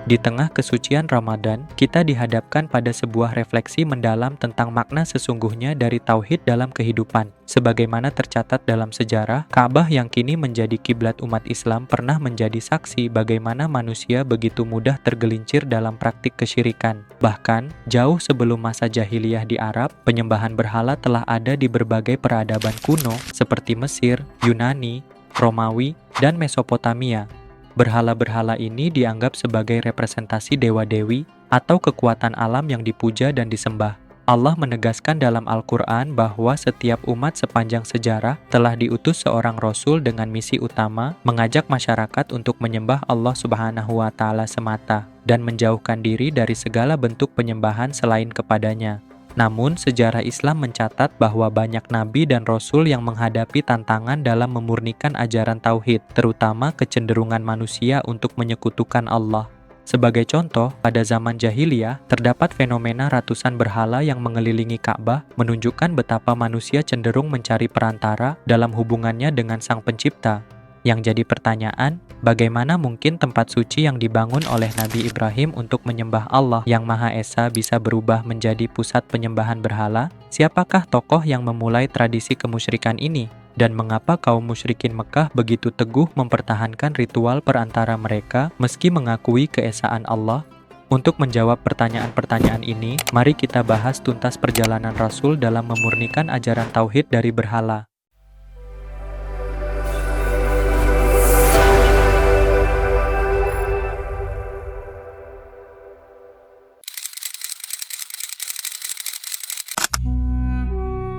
Di tengah kesucian Ramadan, kita dihadapkan pada sebuah refleksi mendalam tentang makna sesungguhnya dari tauhid dalam kehidupan. Sebagaimana tercatat dalam sejarah, Ka'bah yang kini menjadi kiblat umat Islam pernah menjadi saksi bagaimana manusia begitu mudah tergelincir dalam praktik kesyirikan. Bahkan, jauh sebelum masa jahiliyah di Arab, penyembahan berhala telah ada di berbagai peradaban kuno seperti Mesir, Yunani, Romawi, dan Mesopotamia. Berhala-berhala ini dianggap sebagai representasi dewa-dewi atau kekuatan alam yang dipuja dan disembah. Allah menegaskan dalam Al-Quran bahwa setiap umat sepanjang sejarah telah diutus seorang Rasul dengan misi utama mengajak masyarakat untuk menyembah Allah Subhanahu wa Ta'ala semata dan menjauhkan diri dari segala bentuk penyembahan selain kepadanya. Namun, sejarah Islam mencatat bahwa banyak nabi dan rasul yang menghadapi tantangan dalam memurnikan ajaran tauhid, terutama kecenderungan manusia untuk menyekutukan Allah. Sebagai contoh, pada zaman jahiliyah, terdapat fenomena ratusan berhala yang mengelilingi Ka'bah, menunjukkan betapa manusia cenderung mencari perantara dalam hubungannya dengan Sang Pencipta. Yang jadi pertanyaan, bagaimana mungkin tempat suci yang dibangun oleh Nabi Ibrahim untuk menyembah Allah yang Maha Esa bisa berubah menjadi pusat penyembahan berhala? Siapakah tokoh yang memulai tradisi kemusyrikan ini? Dan mengapa kaum musyrikin Mekah begitu teguh mempertahankan ritual perantara mereka meski mengakui keesaan Allah? Untuk menjawab pertanyaan-pertanyaan ini, mari kita bahas tuntas perjalanan Rasul dalam memurnikan ajaran tauhid dari berhala.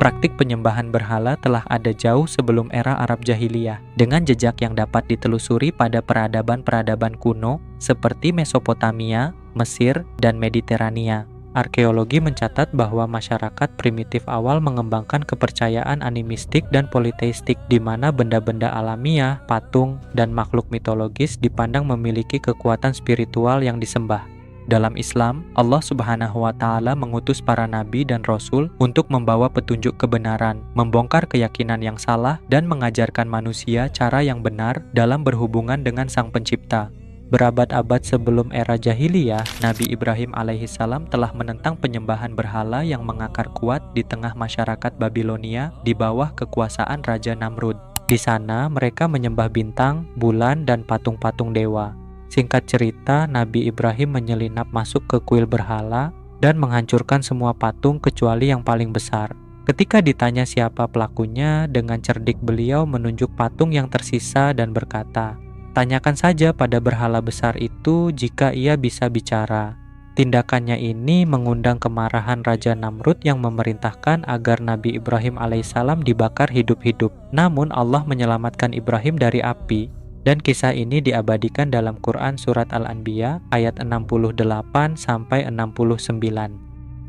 Praktik penyembahan berhala telah ada jauh sebelum era Arab Jahiliyah, dengan jejak yang dapat ditelusuri pada peradaban-peradaban kuno seperti Mesopotamia, Mesir, dan Mediterania. Arkeologi mencatat bahwa masyarakat primitif awal mengembangkan kepercayaan animistik dan politeistik, di mana benda-benda alamiah, patung, dan makhluk mitologis dipandang memiliki kekuatan spiritual yang disembah. Dalam Islam, Allah Subhanahu wa Ta'ala mengutus para nabi dan rasul untuk membawa petunjuk kebenaran, membongkar keyakinan yang salah, dan mengajarkan manusia cara yang benar dalam berhubungan dengan Sang Pencipta. Berabad-abad sebelum era jahiliyah, Nabi Ibrahim alaihissalam telah menentang penyembahan berhala yang mengakar kuat di tengah masyarakat Babilonia di bawah kekuasaan Raja Namrud. Di sana, mereka menyembah bintang, bulan, dan patung-patung dewa. Singkat cerita, Nabi Ibrahim menyelinap masuk ke kuil berhala dan menghancurkan semua patung kecuali yang paling besar. Ketika ditanya siapa pelakunya, dengan cerdik beliau menunjuk patung yang tersisa dan berkata, "Tanyakan saja pada berhala besar itu jika ia bisa bicara." Tindakannya ini mengundang kemarahan Raja Namrud yang memerintahkan agar Nabi Ibrahim alaihissalam dibakar hidup-hidup. Namun Allah menyelamatkan Ibrahim dari api. Dan kisah ini diabadikan dalam Quran Surat Al-Anbiya ayat 68-69.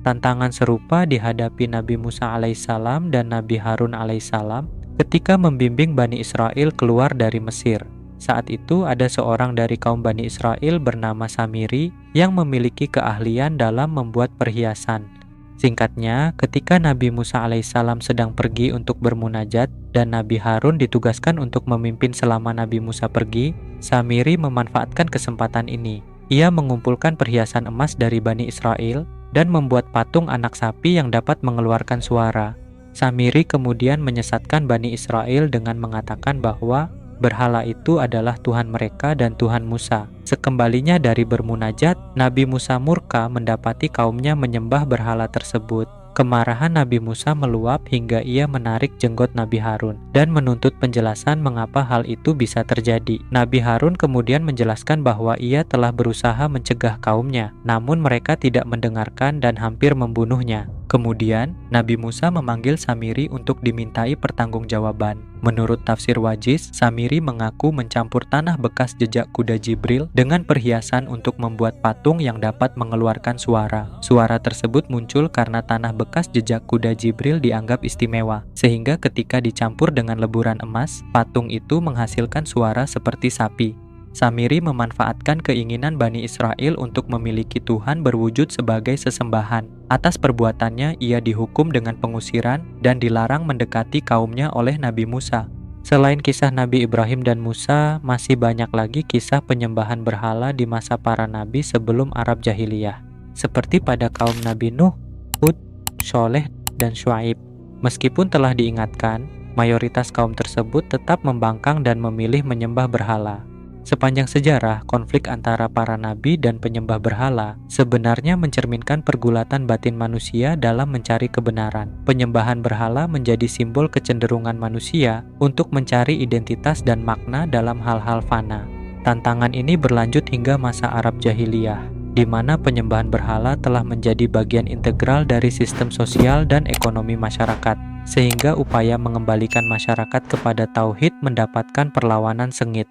Tantangan serupa dihadapi Nabi Musa alaihissalam dan Nabi Harun alaihissalam ketika membimbing Bani Israel keluar dari Mesir. Saat itu ada seorang dari kaum Bani Israel bernama Samiri yang memiliki keahlian dalam membuat perhiasan. Singkatnya, ketika Nabi Musa alaihissalam sedang pergi untuk bermunajat dan Nabi Harun ditugaskan untuk memimpin selama Nabi Musa pergi, Samiri memanfaatkan kesempatan ini. Ia mengumpulkan perhiasan emas dari Bani Israel dan membuat patung anak sapi yang dapat mengeluarkan suara. Samiri kemudian menyesatkan Bani Israel dengan mengatakan bahwa berhala itu adalah Tuhan mereka dan Tuhan Musa. Sekembalinya dari bermunajat, Nabi Musa murka mendapati kaumnya menyembah berhala tersebut. Kemarahan Nabi Musa meluap hingga ia menarik jenggot Nabi Harun dan menuntut penjelasan mengapa hal itu bisa terjadi. Nabi Harun kemudian menjelaskan bahwa ia telah berusaha mencegah kaumnya, namun mereka tidak mendengarkan dan hampir membunuhnya. Kemudian, Nabi Musa memanggil Samiri untuk dimintai pertanggungjawaban. Menurut tafsir Wajiz, Samiri mengaku mencampur tanah bekas jejak kuda Jibril dengan perhiasan untuk membuat patung yang dapat mengeluarkan suara. Suara tersebut muncul karena tanah bekas jejak kuda Jibril dianggap istimewa, sehingga ketika dicampur dengan leburan emas, patung itu menghasilkan suara seperti sapi. Samiri memanfaatkan keinginan Bani Israel untuk memiliki Tuhan berwujud sebagai sesembahan. Atas perbuatannya, ia dihukum dengan pengusiran dan dilarang mendekati kaumnya oleh Nabi Musa. Selain kisah Nabi Ibrahim dan Musa, masih banyak lagi kisah penyembahan berhala di masa para nabi sebelum Arab Jahiliyah. Seperti pada kaum Nabi Nuh, Hud, Sholeh, dan Syuaib. Meskipun telah diingatkan, mayoritas kaum tersebut tetap membangkang dan memilih menyembah berhala. Sepanjang sejarah, konflik antara para nabi dan penyembah berhala sebenarnya mencerminkan pergulatan batin manusia dalam mencari kebenaran. Penyembahan berhala menjadi simbol kecenderungan manusia untuk mencari identitas dan makna dalam hal-hal fana. Tantangan ini berlanjut hingga masa Arab Jahiliyah, di mana penyembahan berhala telah menjadi bagian integral dari sistem sosial dan ekonomi masyarakat, sehingga upaya mengembalikan masyarakat kepada tauhid mendapatkan perlawanan sengit.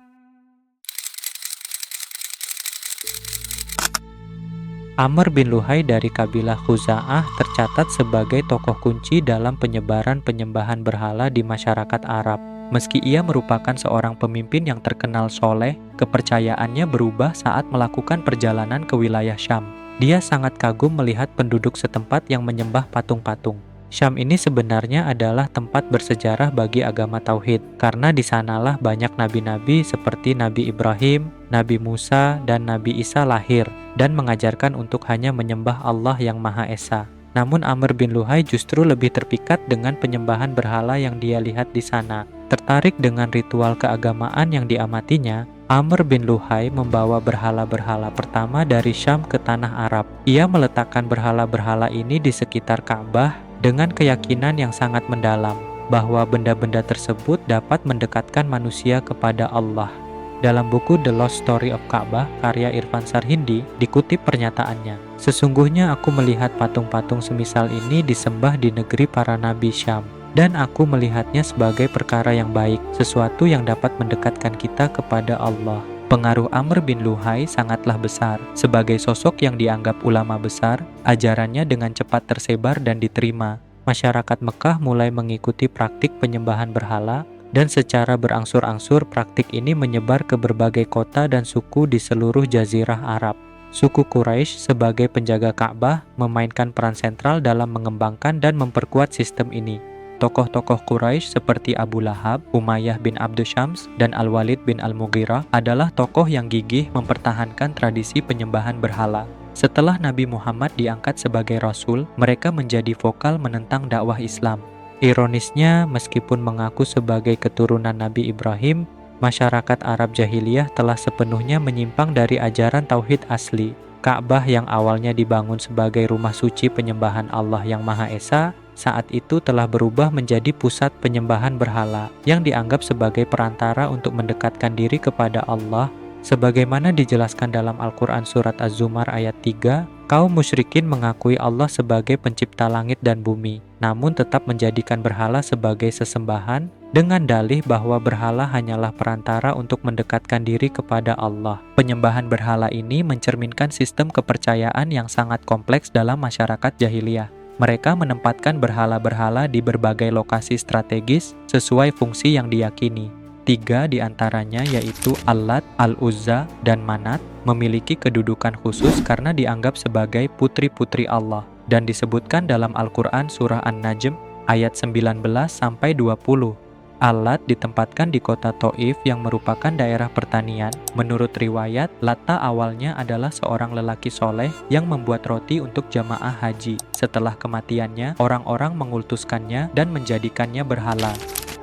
Amr bin Luhai dari kabilah Khuza'ah tercatat sebagai tokoh kunci dalam penyebaran penyembahan berhala di masyarakat Arab. Meski ia merupakan seorang pemimpin yang terkenal soleh, kepercayaannya berubah saat melakukan perjalanan ke wilayah Syam. Dia sangat kagum melihat penduduk setempat yang menyembah patung-patung. Syam ini sebenarnya adalah tempat bersejarah bagi agama Tauhid, karena di sanalah banyak nabi-nabi seperti Nabi Ibrahim, Nabi Musa, dan Nabi Isa lahir, dan mengajarkan untuk hanya menyembah Allah yang Maha Esa. Namun Amr bin Luhai justru lebih terpikat dengan penyembahan berhala yang dia lihat di sana. Tertarik dengan ritual keagamaan yang diamatinya, Amr bin Luhai membawa berhala-berhala pertama dari Syam ke tanah Arab. Ia meletakkan berhala-berhala ini di sekitar Ka'bah dengan keyakinan yang sangat mendalam bahwa benda-benda tersebut dapat mendekatkan manusia kepada Allah. Dalam buku The Lost Story of Ka'bah karya Irfan Sarhindi dikutip pernyataannya, "Sesungguhnya aku melihat patung-patung semisal ini disembah di negeri para nabi Syam, dan aku melihatnya sebagai perkara yang baik, sesuatu yang dapat mendekatkan kita kepada Allah." Pengaruh Amr bin Luhai sangatlah besar. Sebagai sosok yang dianggap ulama besar, ajarannya dengan cepat tersebar dan diterima. Masyarakat Mekah mulai mengikuti praktik penyembahan berhala, dan secara berangsur-angsur praktik ini menyebar ke berbagai kota dan suku di seluruh jazirah Arab. Suku Quraisy sebagai penjaga Ka'bah memainkan peran sentral dalam mengembangkan dan memperkuat sistem ini. Tokoh-tokoh Quraisy seperti Abu Lahab, Umayyah bin Abdusyams, dan Al-Walid bin Al-Mughirah adalah tokoh yang gigih mempertahankan tradisi penyembahan berhala. Setelah Nabi Muhammad diangkat sebagai Rasul, mereka menjadi vokal menentang dakwah Islam. Ironisnya, meskipun mengaku sebagai keturunan Nabi Ibrahim, masyarakat Arab Jahiliyah telah sepenuhnya menyimpang dari ajaran Tauhid asli. Ka'bah yang awalnya dibangun sebagai rumah suci penyembahan Allah yang Maha Esa, saat itu telah berubah menjadi pusat penyembahan berhala yang dianggap sebagai perantara untuk mendekatkan diri kepada Allah. Sebagaimana dijelaskan dalam Al-Quran Surat Az-Zumar ayat 3, kaum musyrikin mengakui Allah sebagai pencipta langit dan bumi, namun tetap menjadikan berhala sebagai sesembahan dengan dalih bahwa berhala hanyalah perantara untuk mendekatkan diri kepada Allah. Penyembahan berhala ini mencerminkan sistem kepercayaan yang sangat kompleks dalam masyarakat jahiliyah. Mereka menempatkan berhala-berhala di berbagai lokasi strategis sesuai fungsi yang diyakini. 3 di antaranya yaitu Al-Lat, Al-Uzza, dan Manat memiliki kedudukan khusus karena dianggap sebagai putri-putri Allah dan disebutkan dalam Al-Quran Surah An-Najm ayat 19-20. Al-Lat ditempatkan di kota Taif yang merupakan daerah pertanian. Menurut riwayat, Latta awalnya adalah seorang lelaki soleh yang membuat roti untuk jamaah haji. Setelah kematiannya, orang-orang mengultuskannya dan menjadikannya berhala.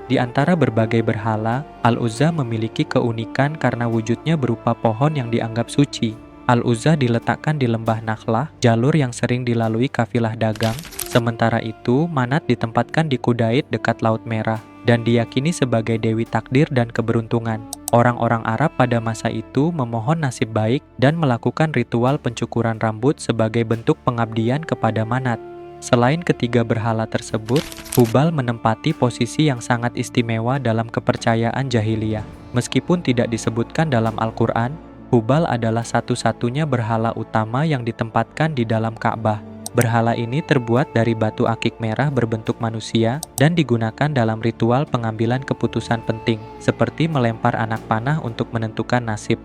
Di antara berbagai berhala, Al-Uzza memiliki keunikan karena wujudnya berupa pohon yang dianggap suci. Al-Uzza diletakkan di lembah Nakhlah, jalur yang sering dilalui kafilah dagang. Sementara itu, Manat ditempatkan di Kudait dekat Laut Merah dan diyakini sebagai dewi takdir dan keberuntungan. Orang-orang Arab pada masa itu memohon nasib baik dan melakukan ritual pencukuran rambut sebagai bentuk pengabdian kepada Manat. Selain ketiga berhala tersebut, Hubal menempati posisi yang sangat istimewa dalam kepercayaan jahiliyah. Meskipun tidak disebutkan dalam Al-Quran, Hubal adalah satu-satunya berhala utama yang ditempatkan di dalam Ka'bah. Berhala ini terbuat dari batu akik merah berbentuk manusia dan digunakan dalam ritual pengambilan keputusan penting, seperti melempar anak panah untuk menentukan nasib.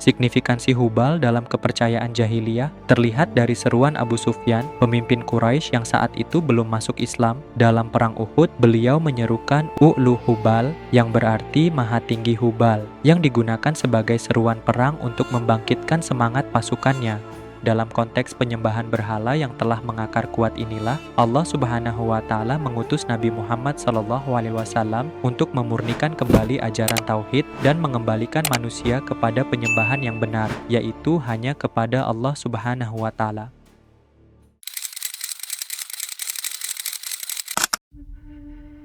Signifikansi Hubal dalam kepercayaan jahiliyah terlihat dari seruan Abu Sufyan, pemimpin Quraisy yang saat itu belum masuk Islam. Dalam perang Uhud, beliau menyerukan U'lu Hubal yang berarti Maha Tinggi Hubal, yang digunakan sebagai seruan perang untuk membangkitkan semangat pasukannya. Dalam konteks penyembahan berhala yang telah mengakar kuat inilah, Allah Subhanahu wa Ta'ala mengutus Nabi Muhammad SAW untuk memurnikan kembali ajaran tauhid dan mengembalikan manusia kepada penyembahan yang benar, yaitu hanya kepada Allah Subhanahu wa Ta'ala.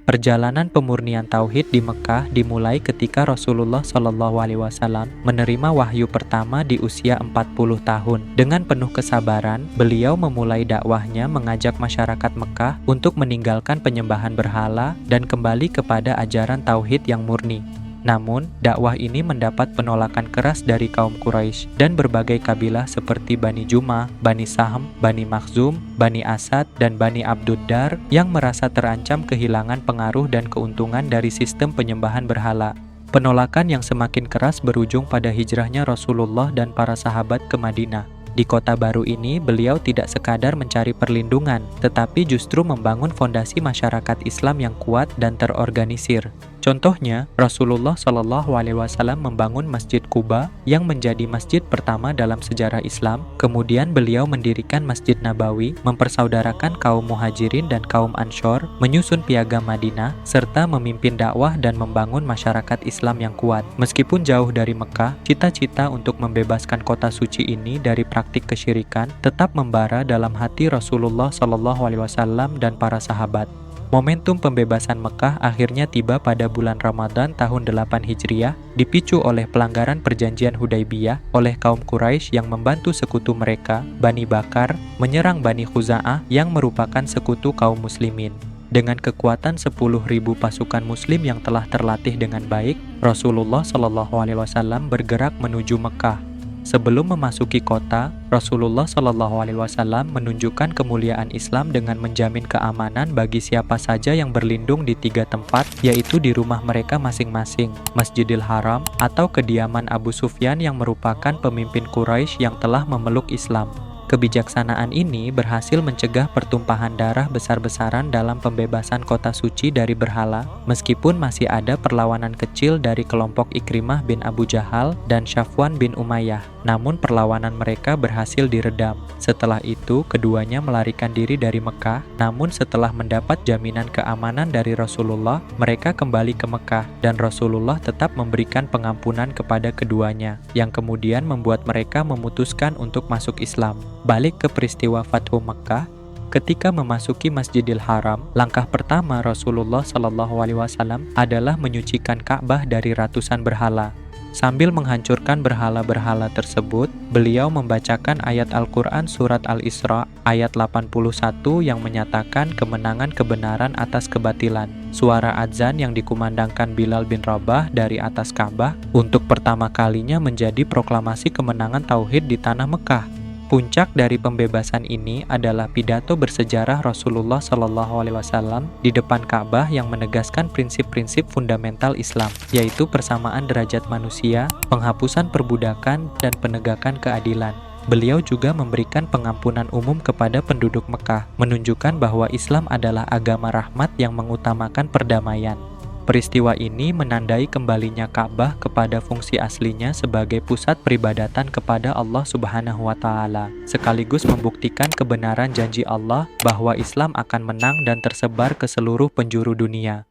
Perjalanan pemurnian tauhid di Mekah dimulai ketika Rasulullah SAW menerima wahyu pertama di usia 40 tahun. Dengan penuh kesabaran, beliau memulai dakwahnya mengajak masyarakat Mekah untuk meninggalkan penyembahan berhala dan kembali kepada ajaran tauhid yang murni. Namun, dakwah ini mendapat penolakan keras dari kaum Quraisy dan berbagai kabilah seperti Bani Jumah, Bani Sahm, Bani Makhzum, Bani Asad, dan Bani Abduddar yang merasa terancam kehilangan pengaruh dan keuntungan dari sistem penyembahan berhala. Penolakan yang semakin keras berujung pada hijrahnya Rasulullah dan para sahabat ke Madinah. Di kota baru ini, beliau tidak sekadar mencari perlindungan, tetapi justru membangun fondasi masyarakat Islam yang kuat dan terorganisir. Contohnya, Rasulullah SAW membangun Masjid Quba yang menjadi masjid pertama dalam sejarah Islam. Kemudian beliau mendirikan Masjid Nabawi, mempersaudarakan kaum Muhajirin dan kaum Anshor, menyusun Piagam Madinah, serta memimpin dakwah dan membangun masyarakat Islam yang kuat. Meskipun jauh dari Mekah, cita-cita untuk membebaskan kota suci ini dari praktik kesyirikan tetap membara dalam hati Rasulullah SAW dan para sahabat. Momentum pembebasan Mekah akhirnya tiba pada bulan Ramadan tahun 8 Hijriah, dipicu oleh pelanggaran perjanjian Hudaybiyah oleh kaum Quraisy yang membantu sekutu mereka, Bani Bakar, menyerang Bani Khuza'ah yang merupakan sekutu kaum muslimin. Dengan kekuatan 10.000 pasukan muslim yang telah terlatih dengan baik, Rasulullah SAW bergerak menuju Mekah. Sebelum memasuki kota, Rasulullah SAW menunjukkan kemuliaan Islam dengan menjamin keamanan bagi siapa saja yang berlindung di 3 tempat, yaitu di rumah mereka masing-masing, Masjidil Haram, atau kediaman Abu Sufyan yang merupakan pemimpin Quraisy yang telah memeluk Islam. Kebijaksanaan ini berhasil mencegah pertumpahan darah besar-besaran dalam pembebasan kota suci dari berhala, meskipun masih ada perlawanan kecil dari kelompok Ikrimah bin Abu Jahal dan Syafwan bin Umayyah. Namun perlawanan mereka berhasil diredam. Setelah itu, keduanya melarikan diri dari Mekah, namun setelah mendapat jaminan keamanan dari Rasulullah, mereka kembali ke Mekah, dan Rasulullah tetap memberikan pengampunan kepada keduanya, yang kemudian membuat mereka memutuskan untuk masuk Islam. Balik ke peristiwa Fathu Mekah, ketika memasuki Masjidil Haram, langkah pertama Rasulullah SAW adalah menyucikan Ka'bah dari ratusan berhala. Sambil menghancurkan berhala-berhala tersebut, beliau membacakan ayat Al-Quran Surat Al-Isra ayat 81 yang menyatakan kemenangan kebenaran atas kebatilan. Suara adzan yang dikumandangkan Bilal bin Rabah dari atas Ka'bah untuk pertama kalinya menjadi proklamasi kemenangan Tauhid di tanah Mekah. Puncak dari pembebasan ini adalah pidato bersejarah Rasulullah SAW di depan Ka'bah yang menegaskan prinsip-prinsip fundamental Islam, yaitu persamaan derajat manusia, penghapusan perbudakan, dan penegakan keadilan. Beliau juga memberikan pengampunan umum kepada penduduk Mekah, menunjukkan bahwa Islam adalah agama rahmat yang mengutamakan perdamaian. Peristiwa ini menandai kembalinya Ka'bah kepada fungsi aslinya sebagai pusat peribadatan kepada Allah Subhanahu wa Ta'ala, sekaligus membuktikan kebenaran janji Allah bahwa Islam akan menang dan tersebar ke seluruh penjuru dunia.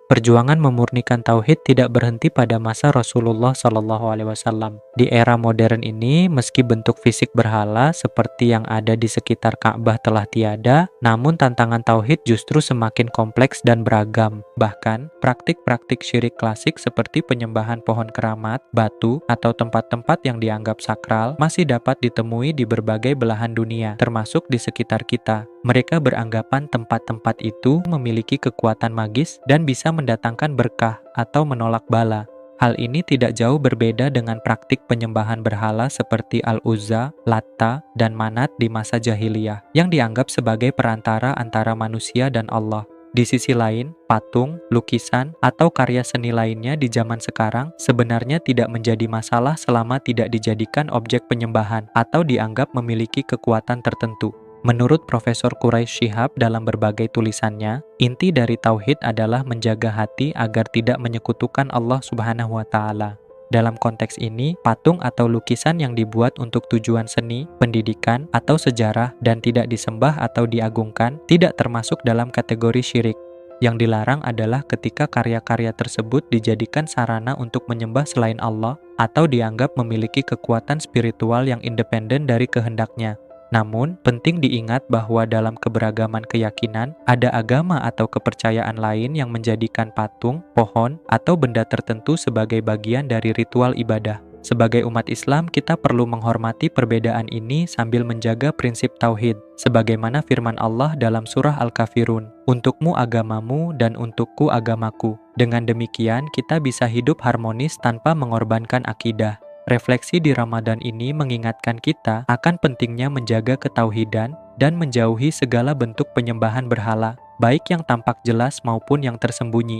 Perjuangan memurnikan tauhid tidak berhenti pada masa Rasulullah SAW. Di era modern ini, meski bentuk fisik berhala seperti yang ada di sekitar Ka'bah telah tiada, namun tantangan tauhid justru semakin kompleks dan beragam. Bahkan, praktik-praktik syirik klasik seperti penyembahan pohon keramat, batu, atau tempat-tempat yang dianggap sakral masih dapat ditemui di berbagai belahan dunia, termasuk di sekitar kita. Mereka beranggapan tempat-tempat itu memiliki kekuatan magis dan bisa mendatangkan berkah atau menolak bala. Hal ini tidak jauh berbeda dengan praktik penyembahan berhala seperti Al-Uzza, Latta, dan Manat di masa jahiliyah, yang dianggap sebagai perantara antara manusia dan Allah. Di sisi lain, patung, lukisan, atau karya seni lainnya di zaman sekarang sebenarnya tidak menjadi masalah selama tidak dijadikan objek penyembahan atau dianggap memiliki kekuatan tertentu. Menurut Profesor Quraish Shihab dalam berbagai tulisannya, inti dari tauhid adalah menjaga hati agar tidak menyekutukan Allah Subhanahu wa Ta'ala. Dalam konteks ini, patung atau lukisan yang dibuat untuk tujuan seni, pendidikan, atau sejarah dan tidak disembah atau diagungkan tidak termasuk dalam kategori syirik. Yang dilarang adalah ketika karya-karya tersebut dijadikan sarana untuk menyembah selain Allah atau dianggap memiliki kekuatan spiritual yang independen dari kehendaknya. Namun, penting diingat bahwa dalam keberagaman keyakinan, ada agama atau kepercayaan lain yang menjadikan patung, pohon, atau benda tertentu sebagai bagian dari ritual ibadah. Sebagai umat Islam, kita perlu menghormati perbedaan ini sambil menjaga prinsip tauhid, sebagaimana firman Allah dalam surah Al-Kafirun, "Untukmu agamamu dan untukku agamaku." Dengan demikian, kita bisa hidup harmonis tanpa mengorbankan akidah. Refleksi di Ramadan ini mengingatkan kita akan pentingnya menjaga ketauhidan dan menjauhi segala bentuk penyembahan berhala, baik yang tampak jelas maupun yang tersembunyi.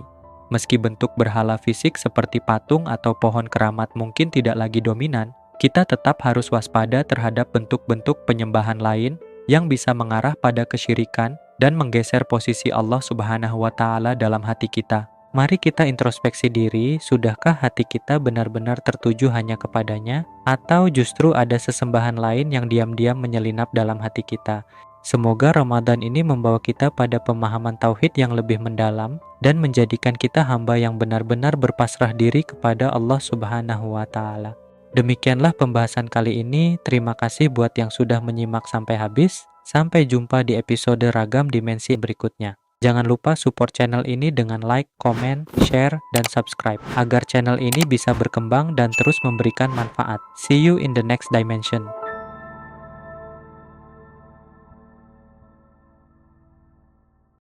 Meski bentuk berhala fisik seperti patung atau pohon keramat mungkin tidak lagi dominan, kita tetap harus waspada terhadap bentuk-bentuk penyembahan lain yang bisa mengarah pada kesyirikan dan menggeser posisi Allah Subhanahu wa Ta'ala dalam hati kita. Mari kita introspeksi diri, sudahkah hati kita benar-benar tertuju hanya kepadanya, atau justru ada sesembahan lain yang diam-diam menyelinap dalam hati kita? Semoga Ramadan ini membawa kita pada pemahaman tauhid yang lebih mendalam dan menjadikan kita hamba yang benar-benar berpasrah diri kepada Allah Subhanahu wa Ta'ala. Demikianlah pembahasan kali ini. Terima kasih buat yang sudah menyimak sampai habis. Sampai jumpa di episode Ragam Dimensi berikutnya. Jangan lupa support channel ini dengan like, komen, share, dan subscribe agar channel ini bisa berkembang dan terus memberikan manfaat. See you in the next dimension.